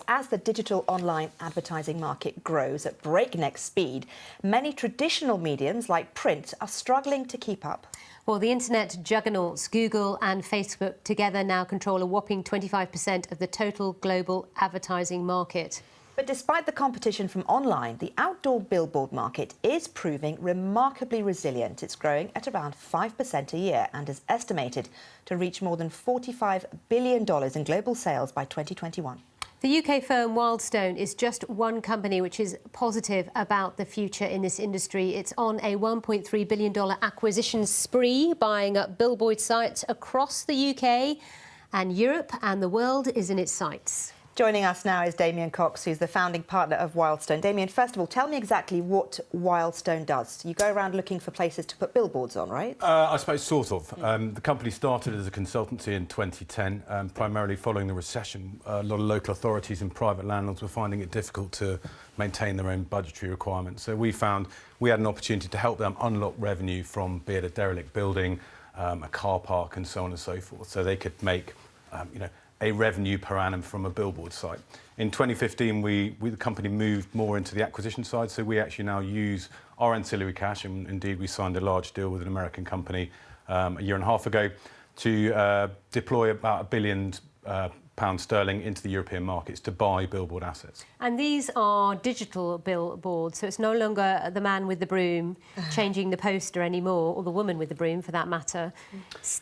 As the digital online advertising market grows at breakneck speed, many traditional mediums like print are struggling to keep up. Well, the internet juggernauts Google and Facebook together now control a whopping 25% of the total global advertising market. But despite the competition from online, the outdoor billboard market is proving remarkably resilient. It's growing at around 5% a year and is estimated to reach more than $45 billion in global sales by 2021. The UK firm Wildstone is just one company which is positive about the future in this industry. It's on a $1.3 billion acquisition spree, buying up billboard sites across the UK and Europe, and the world is in its sights. Joining us now is Damian Cox, who's the founding partner of Wildstone. Damian, first of all, tell me exactly what Wildstone does. You go around looking for places to put billboards on, right? I suppose sort of. The company started as a consultancy in 2010, primarily following the recession. A lot of local authorities and private landlords were finding it difficult to maintain their own budgetary requirements. So we found we had an opportunity to help them unlock revenue from, be it a derelict building, a car park and so on and so forth, so they could make, a revenue per annum from a billboard site. In 2015, the company moved more into the acquisition side, so we actually now use our ancillary cash, and indeed we signed a large deal with an American company a year and a half ago to deploy about £1 billion into the European markets to buy billboard assets. And these are digital billboards, so it's no longer the man with the broom changing the poster anymore, or the woman with the broom for that matter.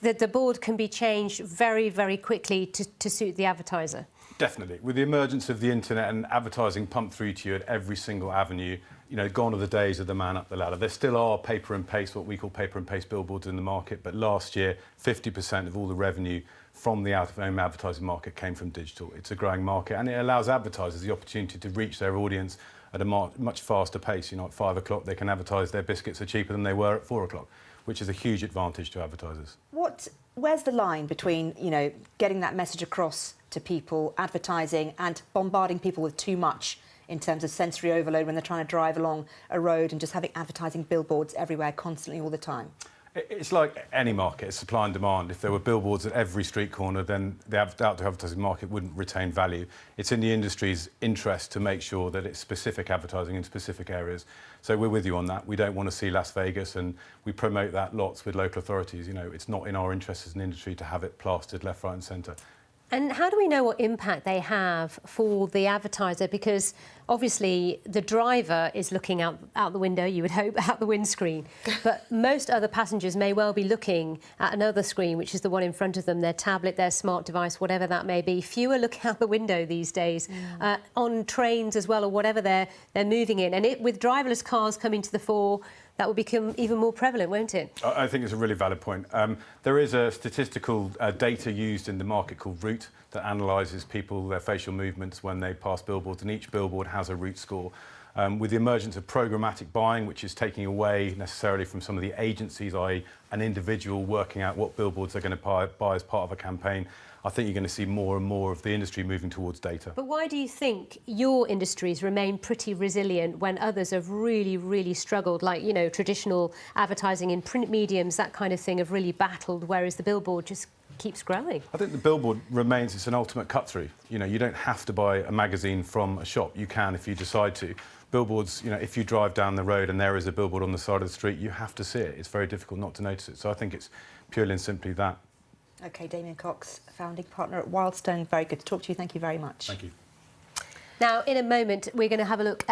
The board can be changed very, very quickly to suit the advertiser. Definitely. With the emergence of the internet and advertising pumped through to you at every single avenue, gone are the days of the man up the ladder. There still are paper and paste, what we call paper and paste billboards in the market, but last year 50% of all the revenue from the out-of-home advertising market came from digital. It's a growing market, and it allows advertisers the opportunity to reach their audience at a much faster pace. At 5 o'clock they can advertise their biscuits are cheaper than they were at 4 o'clock, which is a huge advantage to advertisers. Where's the line between, getting that message across to people, advertising, and bombarding people with too much in terms of sensory overload when they're trying to drive along a road and just having advertising billboards everywhere constantly all the time? It's like any market, it's supply and demand. If there were billboards at every street corner, then the outdoor advertising market wouldn't retain value. It's in the industry's interest to make sure that it's specific advertising in specific areas. So we're with you on that. We don't want to see Las Vegas, and we promote that lots with local authorities. It's not in our interest as an industry to have it plastered left, right and centre. And how do we know what impact they have for the advertiser? Because obviously the driver is looking out the window, you would hope, out the windscreen. But most other passengers may well be looking at another screen, which is the one in front of them, their tablet, their smart device, whatever that may be. Fewer look out the window these days, on trains as well, or whatever they're moving in. And with driverless cars coming to the fore, that will become even more prevalent, won't it? I think it's a really valid point. There is a statistical data used in the market called Route that analyses their facial movements when they pass billboards, and each billboard has a Route score. With the emergence of programmatic buying, which is taking away necessarily from some of the agencies, i.e. an individual working out what billboards they're going to buy as part of a campaign, I think you're going to see more and more of the industry moving towards data. But why do you think your industries remain pretty resilient when others have really, really struggled, like, traditional advertising in print mediums, that kind of thing, have really battled, whereas the billboard just keeps growing? I think the billboard remains, it's an ultimate cut-through. You don't have to buy a magazine from a shop. You can if you decide to. Billboards, if you drive down the road and there is a billboard on the side of the street, you have to see it. It's very difficult not to notice it. So I think it's purely and simply that. OK, Damian Cox, founding partner at Wildstone. Very good to talk to you. Thank you very much. Thank you. Now, in a moment, we're going to have a look